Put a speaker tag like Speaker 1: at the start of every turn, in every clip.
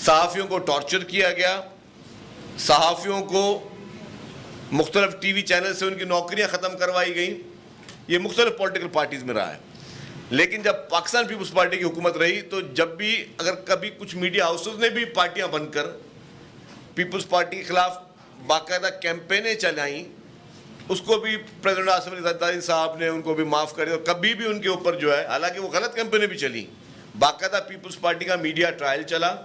Speaker 1: صحافیوں کو ٹارچر کیا گیا, صحافیوں کو مختلف ٹی وی چینل سے ان کی نوکریاں ختم کروائی گئیں. یہ مختلف پولیٹیکل پارٹیز میں رہا ہے. لیکن جب پاکستان پیپلز پارٹی کی حکومت رہی تو جب بھی اگر کبھی کچھ میڈیا ہاؤسز نے بھی پارٹیاں بن کر پیپلز پارٹی کے خلاف باقاعدہ کیمپینیں چلائیں, اس کو بھی پریزیڈنٹ آصف علی زرداری صاحب نے ان کو بھی معاف کر دیا. اور کبھی بھی ان کے اوپر جو ہے, حالانکہ وہ غلط کیمپینیں بھی چلیں, باقاعدہ پیپلز پارٹی کا میڈیا ٹرائل چلا,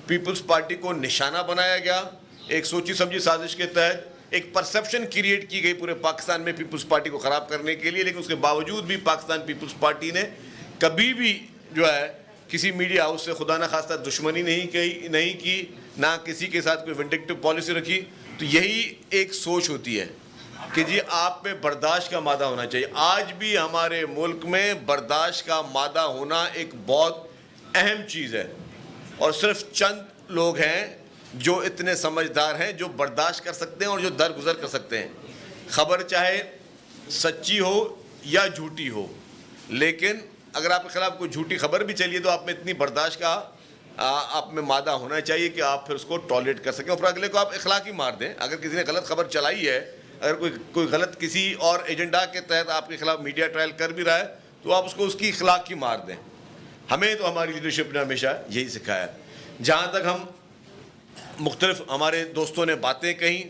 Speaker 1: پیپلز پارٹی کو نشانہ بنایا گیا. ایک سوچی سمجھی سازش کے تحت ایک پرسیپشن کریٹ کی گئی پورے پاکستان میں پیپلز پارٹی کو خراب کرنے کے لیے. لیکن اس کے باوجود بھی پاکستان پیپلز پارٹی نے کبھی بھی جو ہے کسی میڈیا ہاؤس سے خدا نخواستہ دشمنی نہیں کی, نہ کسی کے ساتھ کوئی ونڈکٹیو پالیسی رکھی. تو یہی ایک سوچ ہوتی ہے کہ جی آپ میں برداشت کا مادہ ہونا چاہیے. آج بھی ہمارے ملک میں برداشت کا مادہ ہونا ایک بہت اہم چیز ہے, اور صرف چند لوگ ہیں جو اتنے سمجھدار ہیں جو برداشت کر سکتے ہیں اور جو درگزر کر سکتے ہیں. خبر چاہے سچی ہو یا جھوٹی ہو, لیکن اگر آپ کے خلاف کوئی جھوٹی خبر بھی چلیے تو آپ میں اتنی برداشت کا آپ میں مادہ ہونا چاہیے کہ آپ پھر اس کو ٹالریٹ کر سکیں, اور پھر اگلے کو آپ اخلاقی مار دیں. اگر کسی نے غلط خبر چلائی ہے, اگر کوئی غلط کسی اور ایجنڈا کے تحت آپ کے خلاف میڈیا ٹرائل کر بھی رہا ہے, تو آپ اس کو اس کی اخلاق کی مار دیں. ہمیں تو ہماری لیڈرشپ نے ہمیشہ یہی سکھایا ہے. جہاں تک ہم مختلف ہمارے دوستوں نے باتیں کہیں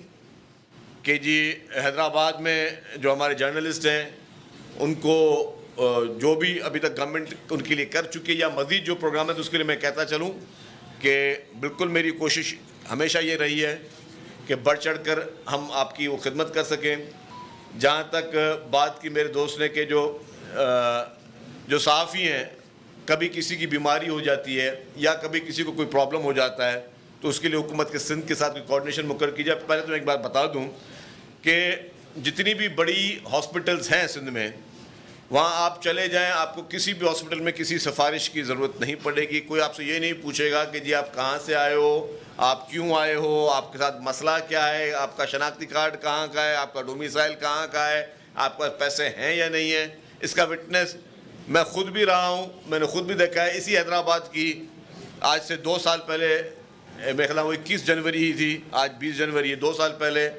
Speaker 1: کہ جی حیدرآباد میں جو ہمارے جرنلسٹ ہیں ان کو جو بھی ابھی تک گورنمنٹ ان کے لیے کر چکی ہے یا مزید جو پروگرام ہے, تو اس کے لیے میں کہتا چلوں کہ بالکل میری کوشش ہمیشہ یہ رہی ہے کہ بڑھ چڑھ کر ہم آپ کی وہ خدمت کر سکیں. جہاں تک بات کی میرے دوست نے کہ جو صحافی ہیں کبھی کسی کی بیماری ہو جاتی ہے یا کبھی کسی کو کوئی پرابلم ہو جاتا ہے تو اس کے لیے حکومت کے سندھ کے ساتھ کوئی کوارڈینیشن مقرر کی جائے. پہلے تو میں ایک بات بتا دوں کہ جتنی بھی بڑی ہاسپٹلز ہیں سندھ میں, وہاں آپ چلے جائیں, آپ کو کسی بھی ہاسپٹل میں کسی سفارش کی ضرورت نہیں پڑے گی. کوئی آپ سے یہ نہیں پوچھے گا کہ جی آپ کہاں سے آئے ہو, آپ کیوں آئے ہو, آپ کے ساتھ مسئلہ کیا ہے, آپ کا شناختی کارڈ کہاں کا ہے, آپ کا ڈومیسائل کہاں کا ہے, آپ کے پاس پیسے ہیں یا نہیں ہیں. اس کا وٹنس میں خود بھی رہا ہوں, میں نے خود بھی دیکھا ہے. اسی حیدرآباد کی آج سے 2 سال پہلے, میرے خیال وہ 21 جنوری ہی تھی, آج 20 جنوری ہے, 2 سال پہلے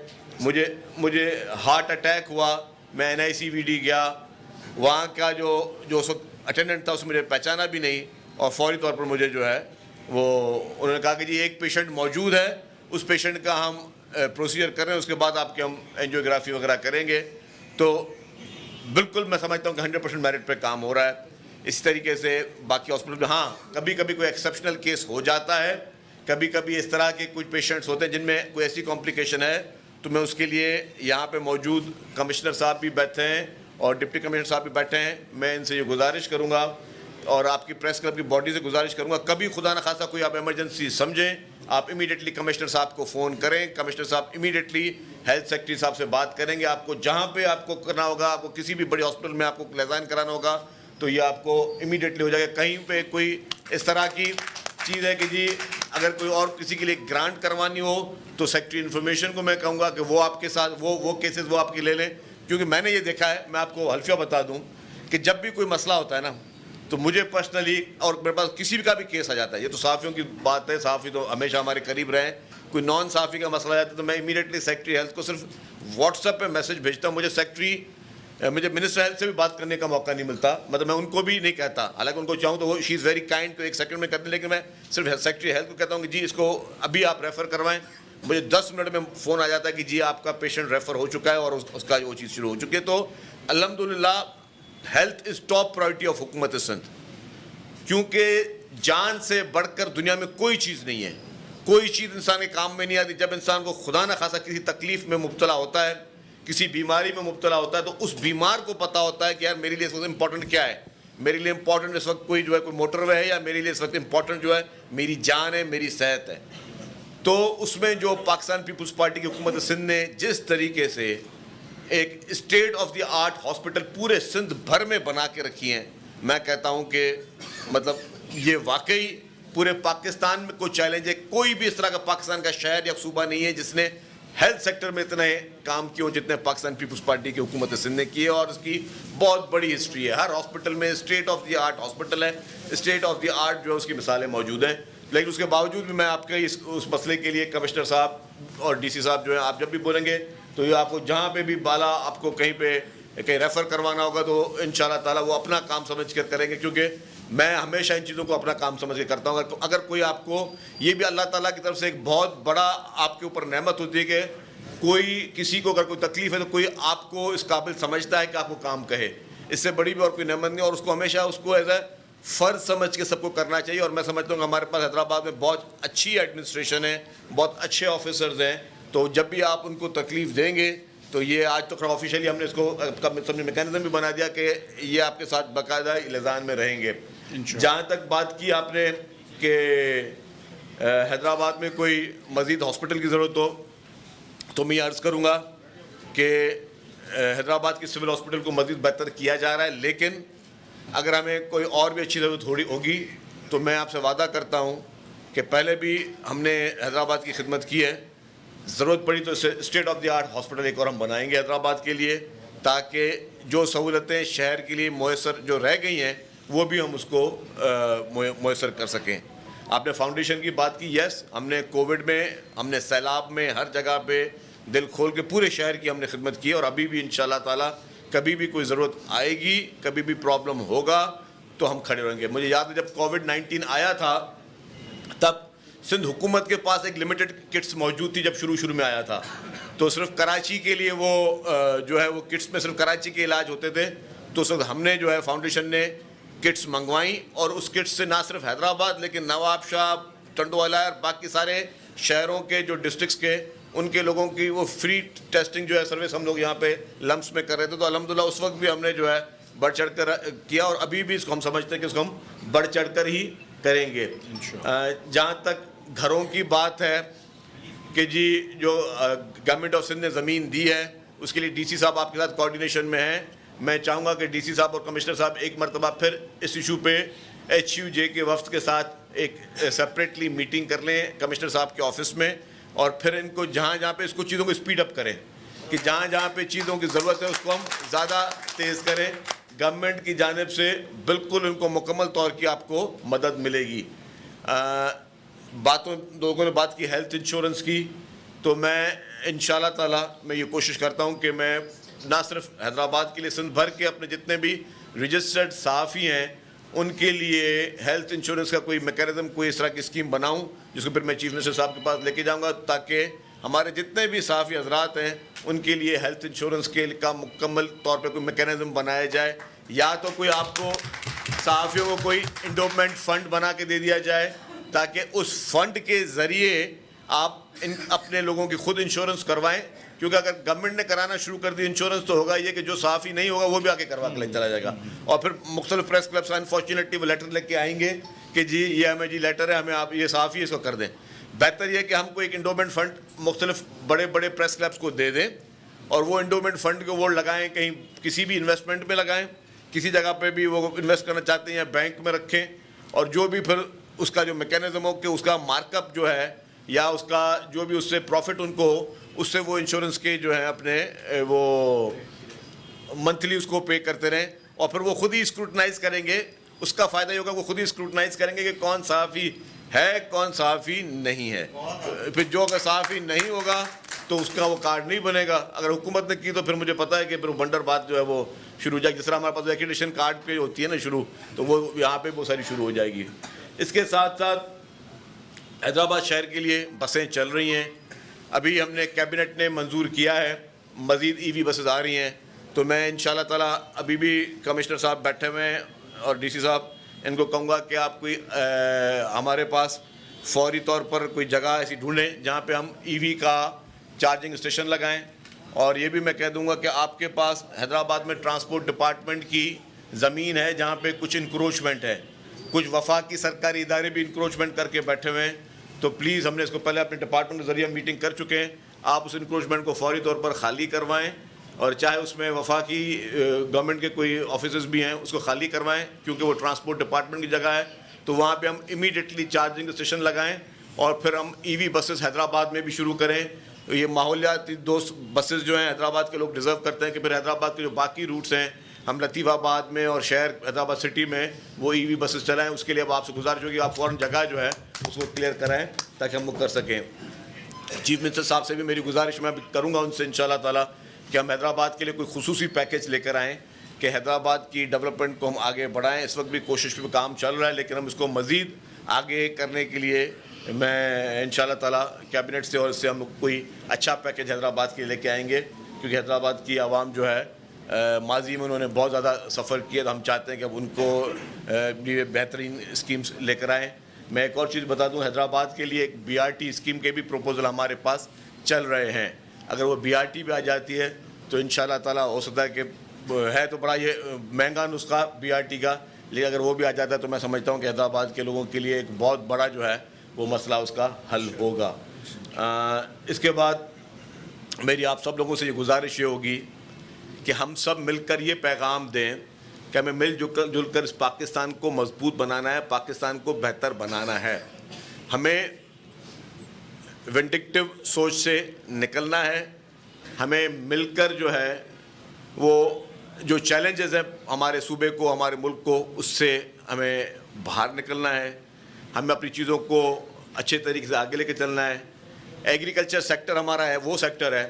Speaker 1: مجھے ہارٹ اٹیک ہوا. میں NICVD گیا, وہاں کا جو اس وقت اٹینڈنٹ تھا اس مجھے پہچانا بھی نہیں, اور فوری طور پر مجھے جو ہے وہ انہوں نے کہا کہ جی ایک پیشنٹ موجود ہے, اس پیشنٹ کا ہم پروسیجر کر رہے ہیں, اس کے بعد آپ کے ہم اینجیوگرافی وغیرہ کریں گے. تو بالکل میں سمجھتا ہوں کہ 100% میرٹ پہ کام ہو رہا ہے. اس طریقے سے باقی ہاسپٹل میں ہاں کبھی کبھی کوئی ایکسیپشنل کیس ہو جاتا ہے, کبھی کبھی اس طرح کے کچھ پیشنٹس ہوتے ہیں جن میں کوئی ایسی کمپلیکیشن ہے, تو میں اس کے لیے یہاں پہ موجود کمشنر صاحب بھی بیٹھے ہیں اور ڈپٹی کمشنر صاحب بھی بیٹھے ہیں, میں ان سے یہ گزارش کروں گا اور آپ کی پریس کلب کی باڈی سے گزارش کروں گا, کبھی خدا نخواستہ کوئی آپ ایمرجنسی سمجھیں, آپ امیڈیٹلی کمشنر صاحب کو فون کریں. کمشنر صاحب امیڈیٹلی ہیلتھ سیکرٹری صاحب سے بات کریں گے. آپ کو جہاں پہ آپ کو کرنا ہوگا, آپ کو کسی بھی بڑی ہاسپٹل میں آپ کو لیزائن کرانا ہوگا تو یہ آپ کو امیڈیٹلی ہو جائے گا. کہیں پہ کوئی اس طرح کی چیز ہے کہ جی اگر کوئی اور کسی کے لیے گرانٹ کروانی ہو تو سیکرٹری انفارمیشن کو میں کہوں گا کہ وہ آپ کے ساتھ وہ کیسز وہ آپ کے لے لیں. کیونکہ میں نے یہ دیکھا ہے, میں آپ کو حلفیہ بتا دوں کہ جب بھی کوئی مسئلہ ہوتا ہے نا تو مجھے پرسنلی اور میرے پاس کسی بھی کا بھی کیس آ جاتا ہے, یہ تو صحافیوں کی بات ہے, صحافی تو ہمیشہ ہمارے قریب رہے ہیں, کوئی نان صحافی کا مسئلہ آ جاتا ہے تو میں امیڈیٹلی سیکرٹری ہیلتھ کو صرف واٹس ایپ پہ میسج بھیجتا ہوں. مجھے منسٹر ہیلتھ سے بھی بات کرنے کا موقع نہیں ملتا, مطلب میں ان کو بھی نہیں کہتا, حالانکہ ان کو چاہوں تو وہ شی از ویری کائنڈ تو 1 سیکنڈ میں کرتے ہیں, لیکن میں صرف سیکرٹری ہیلتھ کو کہتا ہوں کہ جی اس کو ابھی آپ ریفر کروائیں. مجھے 10 منٹ میں فون آ جاتا ہے کہ جی آپ کا پیشنٹ ریفر ہو چکا ہے اور اس کا وہ چیز شروع ہو چکی ہے. تو الحمدللہ health is top priority of حکومت سندھ, کیونکہ جان سے بڑھ کر دنیا میں کوئی چیز نہیں ہے, کوئی چیز انسان کے کام میں نہیں آتی. جب انسان کو خدا نہ خاصا کسی تکلیف میں مبتلا ہوتا ہے, کسی بیماری میں مبتلا ہوتا ہے, تو اس بیمار کو پتہ ہوتا ہے کہ یار میرے لیے اس وقت امپورٹنٹ کیا ہے. میرے لیے امپورٹنٹ اس وقت کوئی موٹر وے ہے, یا میرے لیے اس وقت امپورٹنٹ جو ہے میری جان ہے, میری صحت ہے. تو اس میں جو پاکستان پیپلز پارٹی کی حکومت سندھ نے جس طریقے سے ایک state of the art hospital پورے سندھ بھر میں بنا کے رکھی ہیں, میں کہتا ہوں کہ مطلب یہ واقعی پورے پاکستان میں کوئی چیلنج ہے. کوئی بھی اس طرح کا پاکستان کا شہر یا صوبہ نہیں ہے جس نے ہیلتھ سیکٹر میں اتنے کام کیے جتنے پاکستان پیپلز پارٹی کی حکومت سندھ نے کیے, اور اس کی بہت بڑی ہسٹری ہے. ہر ہاسپٹل میں state of the art hospital ہے, اسٹیٹ آف دی آرٹ جو ہے اس کی مثالیں موجود ہیں. لیکن اس کے باوجود بھی میں آپ کے اس مسئلے کے لیے کمشنر صاحب اور ڈی سی صاحب جو ہیں, آپ جب بھی بولیں گے تو یہ آپ کو جہاں پہ بھی بالا آپ کو کہیں ریفر کروانا ہوگا تو انشاءاللہ تعالیٰ وہ اپنا کام سمجھ کر کریں گے, کیونکہ میں ہمیشہ ان چیزوں کو اپنا کام سمجھ کے کرتا ہوں. اگر کوئی آپ کو, یہ بھی اللہ تعالیٰ کی طرف سے ایک بہت بڑا آپ کے اوپر نعمت ہوتی ہے کہ کوئی کسی کو اگر کوئی تکلیف ہے تو کوئی آپ کو اس قابل سمجھتا ہے کہ آپ کو کام کہے. اس سے بڑی بھی اور کوئی نعمت نہیں, اور اس کو ہمیشہ اس کو ایز اے فرض سمجھ کے سب کو کرنا چاہیے. اور میں سمجھتا ہوں کہ ہمارے پاس حیدرآباد میں بہت اچھی ایڈمنسٹریشن ہے, بہت اچھے آفیسرز ہیں, تو جب بھی آپ ان کو تکلیف دیں گے تو یہ آج تو آفیشیلی ہم نے اس کو میکینزم بھی بنا دیا کہ یہ آپ کے ساتھ باقاعدہ لحاظ میں رہیں گے. جہاں تک بات کی آپ نے کہ حیدرآباد میں کوئی مزید ہاسپٹل کی ضرورت ہو, تو میں یہ عرض کروں گا کہ حیدرآباد کی سول ہاسپٹل کو مزید بہتر کیا جا رہا ہے, لیکن اگر ہمیں کوئی اور بھی اچھی ضرورت ہوگی تو میں آپ سے وعدہ کرتا ہوں کہ پہلے بھی ہم نے حیدرآباد کی خدمت کی ہے, ضرورت پڑی تو state of the art hospital ایک اور ہم بنائیں گے حیدرآباد کے لیے, تاکہ جو سہولتیں شہر کے لیے میسر جو رہ گئی ہیں وہ بھی ہم اس کو میسر کر سکیں. آپ نے فاؤنڈیشن کی بات کی, یس ہم نے کووڈ میں, ہم نے سیلاب میں, ہر جگہ پہ دل کھول کے پورے شہر کی ہم نے خدمت کی, اور ابھی بھی انشاءاللہ تعالیٰ کبھی بھی کوئی ضرورت آئے گی, کبھی بھی پرابلم ہوگا تو ہم کھڑے رہیں گے. مجھے یاد ہے جب کووڈ-19 آیا تھا تب سندھ حکومت کے پاس ایک لمیٹڈ کٹس موجود تھی. جب شروع میں آیا تھا تو صرف کراچی کے لیے وہ جو ہے وہ کٹس میں صرف کراچی کے علاج ہوتے تھے, تو صرف ہم نے جو ہے فاؤنڈیشن نے کٹس منگوائیں, اور اس کٹس سے نہ صرف حیدرآباد لیکن نواب شاہ, ٹنڈوالا اور باقی سارے شہروں کے جو ڈسٹرکس کے ان کے لوگوں کی وہ فری ٹیسٹنگ جو ہے سروس ہم لوگ یہاں پہ لمس میں کر رہے تھے. تو الحمدللہ اس وقت بھی ہم نے جو ہے بڑھ چڑھ کر کیا, اور ابھی بھی اس کو ہم سمجھتے ہیں کہ اس کو ہم بڑھ چڑھ کر ہی کریں گے. جہاں تک گھروں کی بات ہے کہ جی جو گورنمنٹ آف سندھ نے زمین دی ہے اس کے لیے ڈی سی صاحب آپ کے ساتھ کوآرڈینیشن میں ہیں. میں چاہوں گا کہ ڈی سی صاحب اور کمشنر صاحب ایک مرتبہ پھر اس ایشو پہ HUJ کے وفد کے ساتھ ایک سپریٹلی میٹنگ کر لیں کمشنر صاحب کے آفس میں, اور پھر ان کو جہاں پہ اس کو چیزوں کو اسپیڈ اپ کریں کہ جہاں پہ چیزوں کی ضرورت ہے اس کو ہم زیادہ تیز کریں. گورنمنٹ کی جانب سے بالکل ان کو مکمل طور کی آپ کو مدد ملے گی. لوگوں نے بات کی ہیلتھ انشورنس کی, تو میں انشاءاللہ تعالیٰ میں یہ کوشش کرتا ہوں کہ میں نہ صرف حیدرآباد کے لیے سندھ بھر کے اپنے جتنے بھی رجسٹرڈ صحافی ہیں ان کے لیے ہیلتھ انشورنس کا کوئی میکینزم, کوئی اس طرح کی اسکیم بناؤں جس کو پھر میں چیف منسٹر صاحب کے پاس لے کے جاؤں گا, تاکہ ہمارے جتنے بھی صحافی حضرات ہیں ان کے لیے ہیلتھ انشورنس کا مکمل طور پہ کوئی میکینزم بنایا جائے. یا تو کوئی آپ کو صحافیوں کو کوئی انڈومنٹ فنڈ بنا کے دے دیا جائے تاکہ اس فنڈ کے ذریعے آپ اپنے لوگوں کی خود انشورنس کروائیں, کیونکہ اگر گورنمنٹ نے کرانا شروع کر دی انشورنس تو ہوگا یہ کہ جو صحافی نہیں ہوگا وہ بھی آگے کروا کے لے چلا جائے گا, اور پھر مختلف پریس کلبس انفارچونیٹلی وہ لیٹر لے کے آئیں گے کہ جی یہ ہمیں جی لیٹر ہے, ہمیں آپ یہ صحافی ہے اس کو کر دیں. بہتر یہ کہ ہم کو ایک انڈومنٹ فنڈ مختلف بڑے پریس کلبس کو دے دیں, اور وہ انڈومنٹ فنڈ کو وہ لگائیں, کہیں کسی بھی انویسٹمنٹ میں لگائیں, کسی جگہ پہ بھی وہ انویسٹ کرنا چاہتے ہیں یا بینک میں رکھیں, اور جو بھی پھر اس کا جو میکینزم ہو کہ اس کا مارک اپ جو ہے یا اس کا جو بھی اس سے پروفٹ ان کو ہو اس سے وہ انشورنس کے جو ہے اپنے وہ منتھلی اس کو پے کرتے رہیں, اور پھر وہ خود ہی اسکروٹنائز کریں گے. اس کا فائدہ یہ ہوگا وہ خود ہی اسکروٹنائز کریں گے کہ کون صحافی ہے کون صحافی نہیں ہے. پھر جو اگر صحافی نہیں ہوگا تو اس کا وہ کارڈ نہیں بنے گا. اگر حکومت نے کی تو پھر مجھے پتہ ہے کہ پھر وہ بنڈر بات جو ہے وہ شروع ہو جائے گی. جس طرح ہمارے پاس ایکریڈیشن کارڈ پہ ہوتی ہے نا شروع, تو وہ یہاں پہ وہ ساری شروع ہو جائے گی. اس کے ساتھ ساتھ حیدرآباد شہر کے لیے بسیں چل رہی ہیں. ابھی ہم نے کیبنٹ نے منظور کیا ہے مزید EV بسز آ رہی ہیں, تو میں انشاءاللہ تعالیٰ ابھی بھی کمشنر صاحب بیٹھے ہوئے ہیں اور ڈی سی صاحب ان کو کہوں گا کہ آپ کوئی ہمارے پاس فوری طور پر کوئی جگہ ایسی ڈھونڈیں جہاں پہ ہم EV کا چارجنگ اسٹیشن لگائیں. اور یہ بھی میں کہہ دوں گا کہ آپ کے پاس حیدرآباد میں ٹرانسپورٹ ڈپارٹمنٹ کی زمین ہے جہاں پہ کچھ انکروچمنٹ ہے, کچھ وفاقی سرکاری ادارے بھی انکروچمنٹ کر کے بیٹھے ہوئے ہیں, تو پلیز ہم نے اس کو پہلے اپنے ڈپارٹمنٹ کے ذریعے میٹنگ کر چکے ہیں, آپ اس انکروچمنٹ کو فوری طور پر خالی کروائیں, اور چاہے اس میں وفاقی گورنمنٹ کے کوئی آفیسز بھی ہیں اس کو خالی کروائیں, کیونکہ وہ ٹرانسپورٹ ڈپارٹمنٹ کی جگہ ہے. تو وہاں پہ ہم امیڈیٹلی چارجنگ اسٹیشن لگائیں, اور پھر ہم EV بسز حیدرآباد میں بھی شروع کریں. یہ ماحولیاتی دوست بسز جو ہیں حیدرآباد کے لوگ ڈیزرو کرتے ہیں کہ پھر حیدرآباد کے جو باقی روٹس ہیں ہم لطیف آباد میں اور شہر حیدرآباد سٹی میں وہ ای وی بسز چلائیں. اس کے لیے اب آپ سے گزارش ہوگی آپ فوراً جگہ جو ہے اس کو کلیئر کرائیں تاکہ ہم وہ کر سکیں. چیف منسٹر صاحب سے بھی میری گزارش میں کروں گا ان سے انشاءاللہ تعالیٰ کہ ہم حیدرآباد کے لیے کوئی خصوصی پیکیج لے کر آئیں کہ حیدرآباد کی ڈیولپمنٹ کو ہم آگے بڑھائیں. اس وقت بھی کوشش پہ کام چل رہا ہے لیکن ہم اس کو مزید آگے کرنے کے لیے میں انشاءاللہ تعالیٰ کیبنٹ سے اور اس سے ہم کوئی اچھا پیکیج حیدرآباد کے لے کے آئیں گے, کیونکہ حیدرآباد کی عوام جو ہے ماضی میں انہوں نے بہت زیادہ سفر کیا, تو ہم چاہتے ہیں کہ اب ان کو بھی بہترین اسکیمز لے کر آئیں. میں ایک اور چیز بتا دوں, حیدرآباد کے لیے ایک BRT اسکیم کے بھی پروپوزل ہمارے پاس چل رہے ہیں. اگر وہ BRT بھی آ جاتی ہے تو انشاءاللہ تعالیٰ ہو سکتا ہے کہ ہے تو بڑا یہ مہنگا نسخہ BRT کا, لیکن اگر وہ بھی آ جاتا ہے تو میں سمجھتا ہوں کہ حیدرآباد کے لوگوں کے لیے ایک بہت بڑا جو ہے وہ مسئلہ اس کا حل ہوگا. اس کے بعد میری آپ سب لوگوں سے یہ گزارش یہ ہوگی کہ ہم سب مل کر یہ پیغام دیں کہ ہمیں مل جل کر اس پاکستان کو مضبوط بنانا ہے, پاکستان کو بہتر بنانا ہے. ہمیں ونڈکٹیو سوچ سے نکلنا ہے, ہمیں مل کر جو ہے وہ جو چیلنجز ہیں ہمارے صوبے کو, ہمارے ملک کو, اس سے ہمیں باہر نکلنا ہے. ہمیں اپنی چیزوں کو اچھے طریقے سے آگے لے کے چلنا ہے. ایگریکلچر سیکٹر ہمارا ہے وہ سیکٹر ہے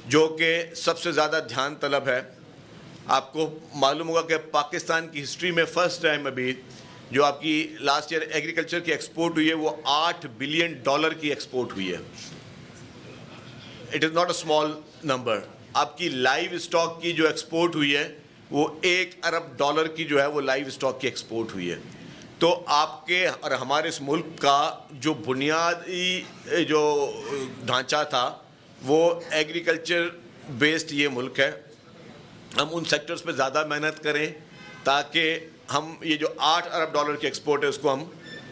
Speaker 1: جو کہ سب سے زیادہ دھیان طلب ہے. آپ کو معلوم ہوگا کہ پاکستان کی ہسٹری میں فرسٹ ٹائم ابھی جو آپ کی لاسٹ ایئر ایگریکلچر کی ایکسپورٹ ہوئی ہے وہ $8 بلین کی ایکسپورٹ ہوئی ہے. It is not a small number. آپ کی لائیو اسٹاک کی جو ایکسپورٹ ہوئی ہے وہ $1 ارب کی جو ہے وہ لائیو اسٹاک کی ایکسپورٹ ہوئی ہے. تو آپ کے اور ہمارے اس ملک کا جو بنیادی جو ڈھانچہ تھا وہ ایگریکلچر بیسڈ یہ ملک ہے. ہم ان سیکٹرز پہ زیادہ محنت کریں تاکہ ہم یہ جو $8 ارب کی ایکسپورٹ ہے اس کو ہم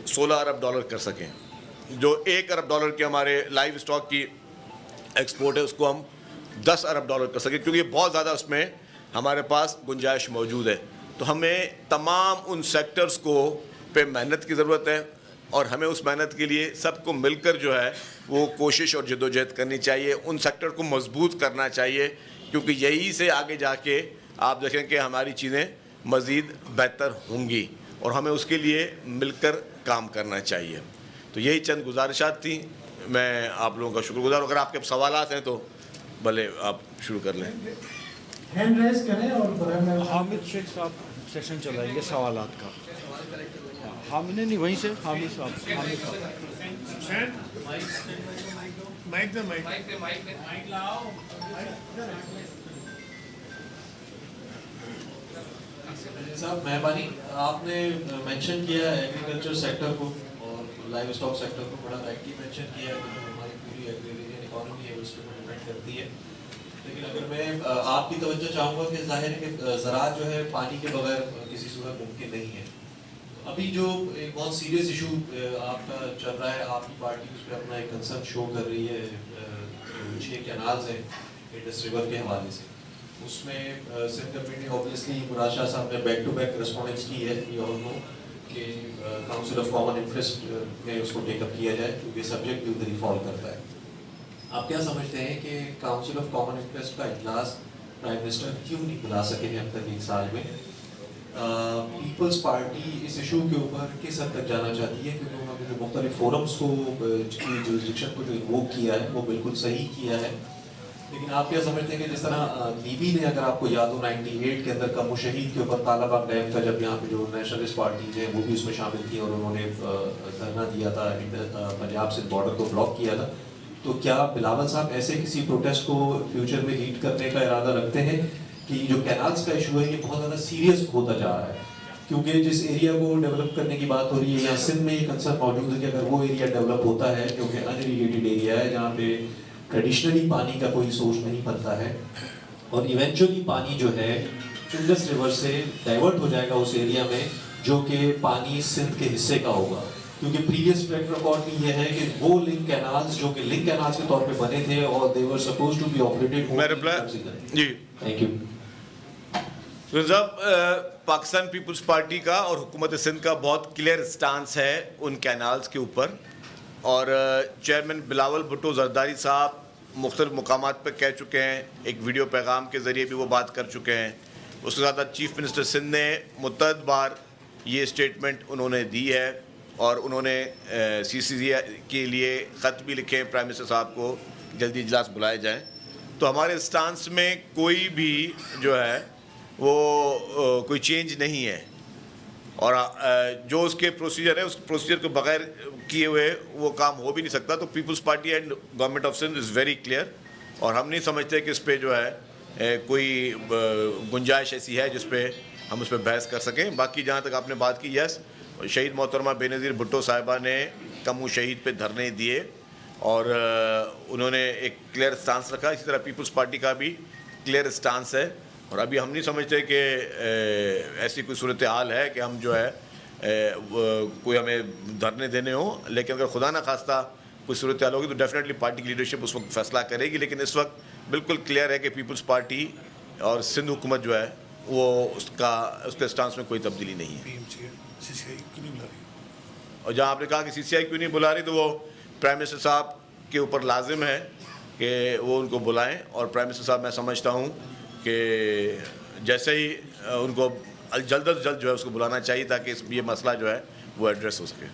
Speaker 1: $16 ارب کر سکیں. جو $1 ارب کے ہمارے لائیو اسٹاک کی ایکسپورٹ ہے اس کو ہم $10 ارب کر سکیں, کیونکہ بہت زیادہ اس میں ہمارے پاس گنجائش موجود ہے. تو ہمیں تمام ان سیکٹرز کو پہ محنت کی ضرورت ہے اور ہمیں اس محنت کے لیے سب کو مل کر جو ہے وہ کوشش اور جدوجہد کرنی چاہیے. ان سیکٹر کو مضبوط کرنا چاہیے کیونکہ یہی سے آگے جا کے آپ دیکھیں کہ ہماری چیزیں مزید بہتر ہوں گی اور ہمیں اس کے لیے مل کر کام کرنا چاہیے. تو یہی چند گزارشات تھیں. میں آپ لوگوں کا شکر گزار. اگر آپ کے سوالات ہیں تو بھلے آپ شروع کر لیں.
Speaker 2: ہینڈ ریز کریں اور
Speaker 3: حامد شیخ صاحب سیشن چلائیں گے سوالات کا. حامد نہیں وہیں سے حامد صاحب.
Speaker 4: صاحب مہربانی, آپ نے مینشن کیا ہے ایگریکلچر سیکٹر کو اور لائیو اسٹاک سیکٹر کو بڑا وائڈلی مینشن کیا ہے کہ ہماری پوری ایگریرین اکانومی ہے اس پہ ڈپینڈ کرتی ہے. لیکن اگر میں آپ کی توجہ چاہوں گا کہ ظاہر ہے کہ زراعت جو ہے پانی کے بغیر کسی صورت ممکن نہیں ہے. ابھی جو ایک بہت سیریس ایشو آپ کا چل رہا ہے, آپ کی پارٹی اس پہ اپنا ایک کنسرن شو کر رہی ہے, 6 کینالز ہیں انڈس ریور کے حوالے سے. اس میں سندھ گورنمنٹ نے اوبیسلی مراد شاہ صاحب نے بیک ٹو بیک رسپونڈنس کی ہے کہ کاؤنسل آف کامن انٹرسٹ میں اس کو ٹیک اپ کیا جائے کیونکہ سبجیکٹ ٹو دی فال کرتا ہے. آپ کیا سمجھتے ہیں کہ کاؤنسل آف کامن انٹرسٹ کا اجلاس پرائم منسٹر کیوں نہیں بلا سکے ہیں اب تک 1 سال میں؟ پیپلز پارٹی اس ایشو کے اوپر کس حد تک جانا چاہتی ہے؟ کیونکہ انہوں نے جو مختلف فورمز کو کی جورسڈکشن کو جو انووک کیا ہے وہ بالکل صحیح کیا ہے. لیکن آپ کیا سمجھتے ہیں کہ جس طرح لیبی نے, اگر آپ کو یاد ہو 98 کے اندر کم و شہید کے اوپر طالب ڈیم تھا, جب یہاں پہ جو نیشنلسٹ پارٹیز ہیں وہ بھی اس میں شامل تھیں اور انہوں نے دھرنا دیا تھا, پنجاب سے بارڈر کو بلاک کیا تھا, تو کیا بلاول صاحب ایسے کسی پروٹیسٹ کو فیوچر میں لیڈ کرنے کا ارادہ رکھتے ہیں کہ جو کینالز کا ایشو ہے یہ بہت زیادہ سیریس ہوتا جا رہا ہے؟ کیونکہ جس ایریا کو ڈیولپ کرنے کی بات ہو رہی ہے, یہاں سندھ میں یہ کنسرن موجود ہے کہ اگر وہ ایریا ڈیولپ ہوتا ہے جو کہ ان اریگیٹڈ ایریا ہے, جہاں پہ ٹریڈیشنلی پانی کا کوئی سورس نہیں بنتا ہے, اور ایونچولی پانی جو ہے انڈس ریور سے ڈائیورٹ ہو جائے گا اس ایریا میں جو کہ پانی سندھ کے حصے کا ہوگا. کیونکہ پریویس ٹریک ریکارڈ بھی یہ ہے کہ وہ لنک کینالز جو کہ لنک کینالز کے طور پہ بنے تھے اور they were supposed to be operated.
Speaker 1: جی
Speaker 4: تھینک یو.
Speaker 1: صاحب, پاکستان پیپلز پارٹی کا اور حکومت سندھ کا بہت کلیئر سٹانس ہے ان کینالز کے اوپر, اور چیئرمین بلاول بھٹو زرداری صاحب مختلف مقامات پہ کہہ چکے ہیں, ایک ویڈیو پیغام کے ذریعے بھی وہ بات کر چکے ہیں اس کے ساتھ چیف منسٹر سندھ نے متعدد بار یہ اسٹیٹمنٹ انہوں نے دی ہے اور انہوں نے سی سی کے لیے خط بھی لکھے پرائم منسٹر صاحب کو جلدی اجلاس بلائے جائیں. تو ہمارے اسٹانس میں کوئی بھی جو ہے وہ کوئی چینج نہیں ہے, اور جو اس کے پروسیجر ہے اس پروسیجر کو بغیر کیے ہوئے وہ کام ہو بھی نہیں سکتا. تو peoples party and government of Sindh is very clear, اور ہم نہیں سمجھتے کہ اس پہ جو ہے کوئی گنجائش ایسی ہے جس پہ ہم اس پہ بحث کر سکیں. باقی جہاں تک آپ نے بات کی, یس شہید محترمہ بے نظیر بھٹو صاحبہ نے کمو شہید پہ دھرنے دیے اور انہوں نے ایک کلیئر اسٹانس رکھا. اسی طرح پیپلز پارٹی کا بھی کلیئر اسٹانس ہے, اور ابھی ہم نہیں سمجھتے کہ ایسی کوئی صورتحال ہے کہ ہم جو ہے کوئی ہمیں دھرنے دینے ہوں. لیکن اگر خدا نہ خواستہ کوئی صورتحال ہوگی تو ڈیفینیٹلی پارٹی کی لیڈرشپ اس وقت فیصلہ کرے گی. لیکن اس وقت بالکل کلیئر ہے کہ پیپلز پارٹی اور سندھ حکومت جو ہے وہ اس کے اسٹانس میں کوئی تبدیلی نہیں ہے. اور جہاں آپ نے کہا کہ سی سی آئی کیوں نہیں بلا رہی, تو وہ پرائم منسٹر صاحب کے اوپر لازم ہے کہ وہ ان کو بلائیں, اور پرائم منسٹر صاحب میں سمجھتا ہوں کہ جیسے ہی ان کو جلد از جلد جو ہے اس کو بلانا چاہیے تاکہ یہ مسئلہ جو ہے وہ ایڈریس ہو سکے.